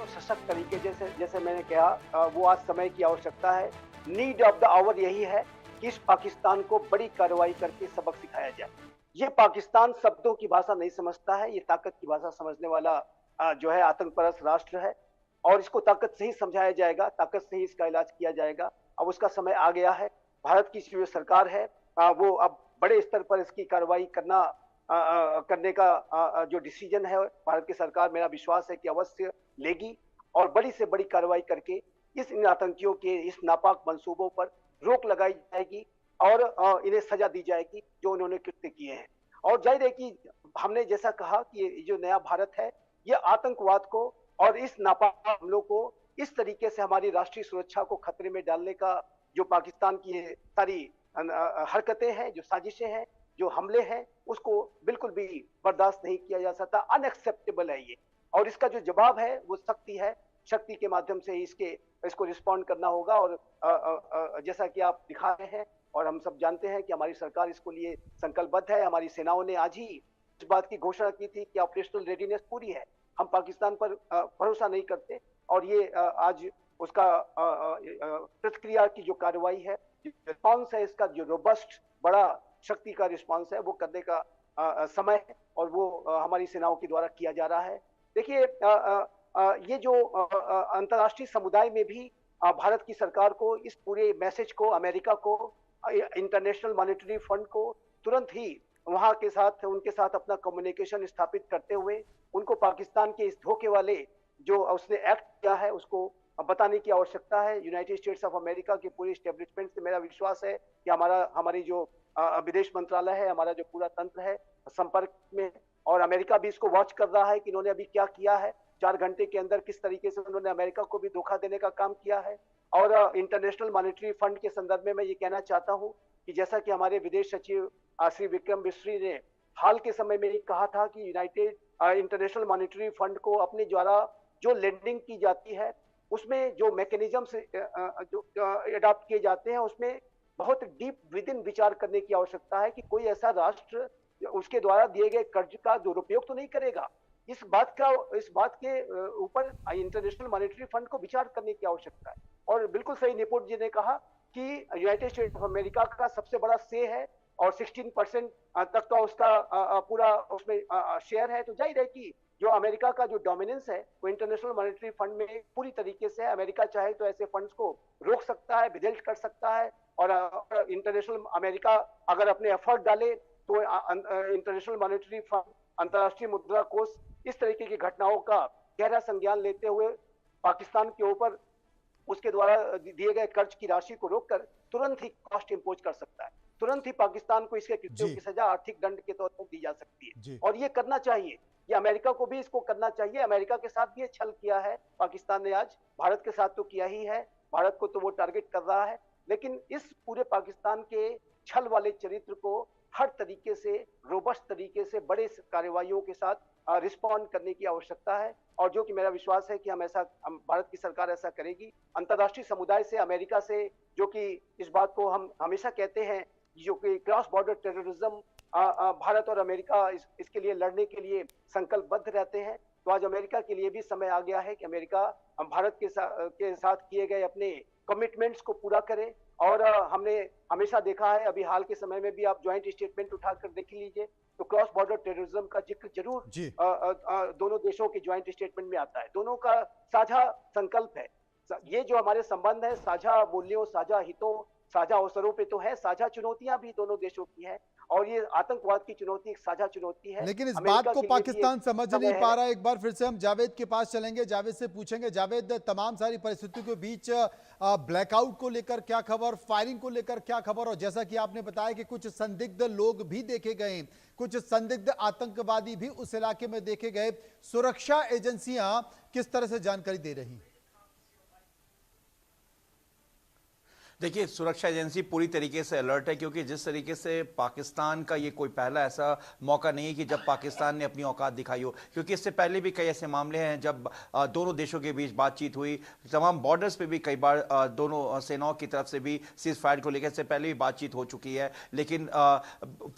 सशक्त तरीके जैसे जैसे मैंने कहा वो आज समय की आवश्यकता है। नीड ऑफ द आवर यही है कि इस पाकिस्तान को बड़ी कार्रवाई करके सबक सिखाया जाए। ये पाकिस्तान शब्दों की भाषा नहीं समझता है, ये ताकत की भाषा समझने वाला जो है आतंकपरस्त राष्ट्र है और इसको ताकत से ही समझाया जाएगा, ताकत से ही इसका इलाज किया जाएगा। अब उसका समय आ गया है। भारत की जो सरकार है वो अब बड़े स्तर पर इसकी कार्रवाई करने का जो डिसीजन है भारत की सरकार मेरा विश्वास है कि अवश्य लेगी और बड़ी से बड़ी कार्रवाई करके इन आतंकियों के इस नापाक मंसूबों पर रोक लगाई जाएगी और इन्हें सजा दी जाएगी जो उन्होंने कृत्य किए हैं। और जाहिर है कि हमने जैसा कहा कि ये जो नया भारत है ये आतंकवाद को और इस नापाक हमलों को इस तरीके से हमारी राष्ट्रीय सुरक्षा को खतरे में डालने का जो पाकिस्तान की सारी हरकतें हैं, जो साजिशें हैं, जो हमले हैं, उसको बिल्कुल भी बर्दाश्त नहीं किया जा सकता। अनएक्सेप्टेबल है ये और इसका जो जवाब है वो सख्ती है। शक्ति के माध्यम से इसको रिस्पॉन्ड करना होगा और जैसा कि आप दिखा रहे हैं और हम सब जानते हैं कि हमारी सरकार इसको लिए संकल्पबद्ध है। हमारी सेनाओं ने आज ही इस बात की घोषणा की थी कि ऑपरेशनल रेडीनेस पूरी है। हम पाकिस्तान पर भरोसा नहीं करते और ये आज उसका प्रतिक्रिया की जो कार्रवाई है, रिस्पॉन्स है, इसका जो रोबस्ट बड़ा शक्ति का रिस्पॉन्स है वो करने का समय है और वो हमारी सेनाओं के द्वारा किया जा रहा है। देखिए ये जो अंतर्राष्ट्रीय समुदाय में भी भारत की सरकार को इस पूरे मैसेज को अमेरिका को इंटरनेशनल मॉनेटरी फंड को तुरंत ही वहां के साथ उनके साथ अपना कम्युनिकेशन स्थापित करते हुए उनको पाकिस्तान के इस धोखे वाले जो उसने एक्ट किया है उसको बताने की आवश्यकता है। यूनाइटेड स्टेट्स ऑफ अमेरिका के पूरे स्टेब्लिशमेंट से मेरा विश्वास है कि हमारी जो विदेश मंत्रालय है, हमारा जो पूरा तंत्र है संपर्क में और अमेरिका भी इसको वॉच कर रहा है कि इन्होंने अभी क्या किया है। 4 घंटे के अंदर किस तरीके से उन्होंने अमेरिका को भी धोखा देने का काम किया है। और इंटरनेशनल मॉनेटरी फंड के संदर्भ में मैं ये कहना चाहता हूँ कि जैसा कि हमारे विदेश सचिव श्री विक्रम मिस्री ने हाल के समय में कहा था कि यूनाइटेड इंटरनेशनल मॉनेटरी फंड को अपने द्वारा जो लेंडिंग की जाती है उसमें जो मैकेनिज्म जो अडॉप्ट किए जाते हैं उसमें बहुत डीप विद इन विचार करने की आवश्यकता है कि कोई ऐसा राष्ट्र उसके द्वारा दिए गए कर्ज का दुरुपयोग तो नहीं करेगा। इस बात के ऊपर इंटरनेशनल मॉनेटरी फंड को विचार करने की आवश्यकता है। और बिल्कुल सही निपुण जी ने कहा कि यूनाइटेड स्टेट्स ऑफ अमेरिका का सबसे बड़ा से है और 16% तक का उसका पूरा उसमें शेयर है। तो जाहिर है कि जो अमेरिका का जो डोमिनेंस है वो इंटरनेशनल मॉनेटरी फंड में पूरी तरीके से अमेरिका चाहे तो ऐसे फंड्स को रोक सकता है, विदल्ट कर सकता है और इंटरनेशनल अमेरिका अगर अपने एफर्ट डाले तो इंटरनेशनल मॉनेटरी फंड, अंतर्राष्ट्रीय मुद्रा कोष इस तरीके की घटनाओं का गहरा संज्ञान लेते हुए पाकिस्तान के ऊपर उसके द्वारा दिए गए कर्ज की राशि को रोककर तुरंत ही कॉस्ट इंपोज कर सकता है। तुरंत ही पाकिस्तान को इसके कृत्यों की सजा आर्थिक दंड के तौर पर दी जा सकती है और ये करना चाहिए। ये अमेरिका को भी इसको करना चाहिए। अमेरिका के साथ भी ये छल किया है पाकिस्तान ने, आज भारत के साथ तो किया ही है। भारत को तो वो टारगेट कर रहा है, लेकिन इस पूरे पाकिस्तान के छल वाले चरित्र को हर तरीके से रोबस्ट तरीके से बड़े कार्रवाइयों के साथ रिस्पॉन्ड करने की आवश्यकता है और जो कि मेरा विश्वास है कि भारत की सरकार ऐसा करेगी। अंतर्राष्ट्रीय समुदाय से, अमेरिका से, जो कि इस बात को हम हमेशा कहते हैं जो कि क्रॉस बॉर्डर टेररिज्म भारत और अमेरिका इसके लिए लड़ने के लिए संकल्पबद्ध रहते हैं। तो आज अमेरिका के लिए भी समय आ गया है कि अमेरिका भारत के साथ किए गए अपने कमिटमेंट्स को पूरा करे। और हमने हमेशा देखा है, अभी हाल के समय में भी आप ज्वाइंट स्टेटमेंट उठाकर देख लीजिए तो क्रॉस बॉर्डर टेररिज्म का जिक्र जरूर दोनों देशों के ज्वाइंट स्टेटमेंट में आता है। दोनों का साझा संकल्प है। ये जो हमारे संबंध है साझा मूल्यों, साझा हितों, साझा अवसरों पे तो है, साझा चुनौतियां भी दोनों देशों की है और ये आतंकवाद की चुनौती एक साझा चुनौती है। लेकिन इस बात को पाकिस्तान समझ नहीं पा रहा है। एक बार फिर से हम जावेद के पास चलेंगे, जावेद से पूछेंगे। जावेद, तमाम सारी परिस्थितियों के बीच ब्लैकआउट को लेकर क्या खबर, फायरिंग को लेकर क्या खबर, और जैसा कि आपने बताया कि कुछ संदिग्ध लोग भी देखे गए, कुछ संदिग्ध आतंकवादी भी उस इलाके में देखे गए, सुरक्षा एजेंसियां किस तरह से जानकारी दे रही? देखिए, सुरक्षा एजेंसी पूरी तरीके से अलर्ट है, क्योंकि जिस तरीके से पाकिस्तान का ये कोई पहला ऐसा मौका नहीं है कि जब पाकिस्तान ने अपनी औकात दिखाई हो, क्योंकि इससे पहले भी कई ऐसे मामले हैं जब दोनों देशों के बीच बातचीत हुई। तमाम बॉर्डर्स पे भी कई बार दोनों सेनाओं की तरफ से भी सीज फायर को लेकर इससे पहले भी बातचीत हो चुकी है, लेकिन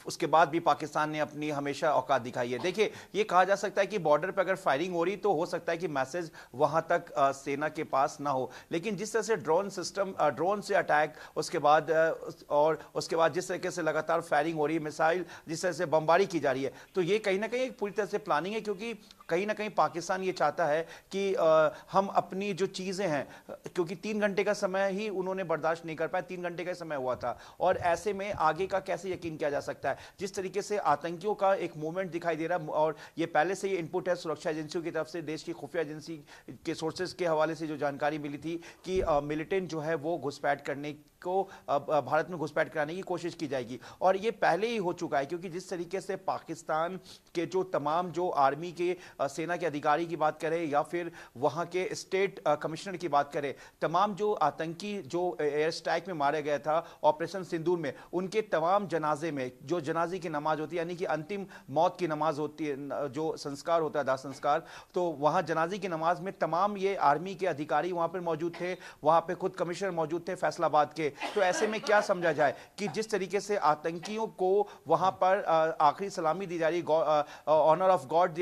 उसके बाद भी पाकिस्तान ने अपनी हमेशा औकात दिखाई है। देखिए, ये कहा जा सकता है कि बॉर्डर पर अगर फायरिंग हो रही तो हो सकता है कि मैसेज वहां तक सेना के पास ना हो, लेकिन जिस तरह से ड्रोन सिस्टम, ड्रोन से अटैक, उसके बाद और उसके बाद जिस तरीके से लगातार फायरिंग हो रही है, मिसाइल जिस तरह से बमबारी की जा रही है, तो ये कहीं ना कहीं एक पूरी तरह से प्लानिंग है, क्योंकि कहीं ना कहीं पाकिस्तान ये चाहता है कि हम अपनी जो चीजें हैं, क्योंकि 3 घंटे का समय ही उन्होंने बर्दाश्त नहीं कर पाए, 3 घंटे का समय हुआ था, और ऐसे में आगे का कैसे यकीन किया जा सकता है। जिस तरीके से आतंकियों का एक मूवमेंट दिखाई दे रहा है, और ये पहले से ही इनपुट है सुरक्षा एजेंसियों की तरफ से, देश की खुफिया एजेंसी के सोर्सेज के हवाले से जो जानकारी मिली थी कि मिलिटेंट जो है वो घुसपैठ करने को भारत में घुसपैठ कराने की कोशिश की जाएगी, और ये पहले ही हो चुका है, क्योंकि जिस तरीके से पाकिस्तान के जो तमाम जो आर्मी के सेना के अधिकारी की बात करें या फिर वहां के स्टेट कमिश्नर की बात करें, तमाम जो आतंकी जो एयर स्ट्राइक में मारे गया था ऑपरेशन सिंदूर में, उनके तमाम जनाजे में जो जनाजे की नमाज होती है, यानी कि अंतिम मौत की नमाज होती है, जो संस्कार होता है दाह संस्कार, तो वहां जनाजे की नमाज में तमाम ये आर्मी के अधिकारी वहां पर मौजूद थे, वहां पे खुद कमिश्नर मौजूद थे फैसलाबाद के। तो ऐसे में क्या समझा जाए कि जिस तरीके से आतंकियों को वहां पर आखिरी सलामी दी जा रही, ऑनर ऑफ गॉड,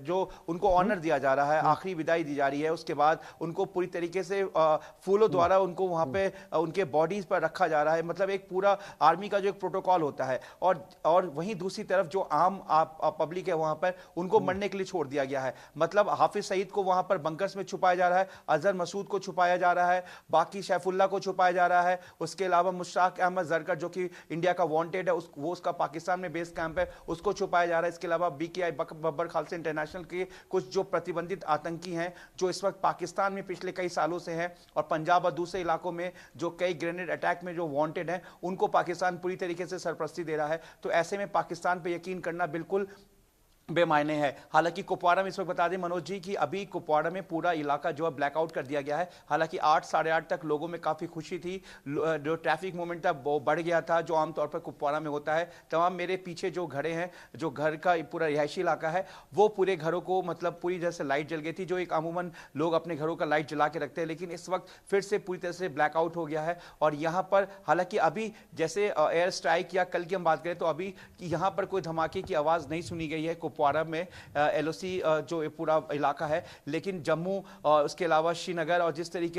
जो उनको ऑनर दिया जा रहा है, आखिरी विदाई दी जा रही है, उसके बाद उनको पूरी तरीके से फूलों द्वारा उनको वहां पे उनके बॉडीज पर रखा जा रहा है, मतलब एक पूरा आर्मी का जो एक प्रोटोकॉल होता है, और वहीं दूसरी तरफ जो आम पब्लिक है वहां पर उनको मरने के लिए छोड़ दिया गया है। मतलब हाफिज सईद को वहां पर बंकर्स में छुपाया जा रहा है, अजहर मसूद को छुपाया जा रहा है, बाकी सैफुल्लाह को छुपाया जा रहा है, उसके अलावा मुश्ताक अहमद जरकर जो कि इंडिया का वांटेड है, वो उसका पाकिस्तान में बेस कैंप है, उसको छुपाया जा रहा है। इसके अलावा बीकेआई बब्बर खालसा इंटरनेशनल के कुछ जो प्रतिबंधित आतंकी हैं जो इस वक्त पाकिस्तान में पिछले कई सालों से हैं, और पंजाब और दूसरे इलाकों में जो कई ग्रेनेड अटैक में जो वांटेड हैं, उनको पाकिस्तान पूरी तरीके से सरपरस्ती दे रहा है। तो ऐसे में पाकिस्तान पर यकीन करना बिल्कुल बेमायने है। हालांकि कुपवाड़ा में इस वक्त बता दें मनोज जी कि अभी कुपवाड़ा में पूरा इलाका जो है ब्लैकआउट कर दिया गया है। हालांकि 8 साढ़े 8 तक लोगों में काफ़ी खुशी थी, जो ट्रैफिक मूवमेंट था वो बढ़ गया था, जो आमतौर पर कुपवाड़ा में होता है। तमाम मेरे पीछे जो घरे हैं, जो घर का पूरा रिहायशी इलाका है, वो पूरे घरों को मतलब पूरी तरह से लाइट जल गई थी, जो एक अमूमन लोग अपने घरों का लाइट जला के रखते हैं, लेकिन इस वक्त फिर से पूरी तरह से ब्लैकआउट हो गया है। और यहाँ पर हालांकि अभी जैसे एयर स्ट्राइक या कल की हम बात करें तो अभी यहाँ पर कोई धमाके की आवाज़ नहीं सुनी गई है कुपवाड़ा में, एलओसी जो पूरा इलाका है, लेकिन जम्मू और उसके अलावा श्रीनगर और जिस तरीके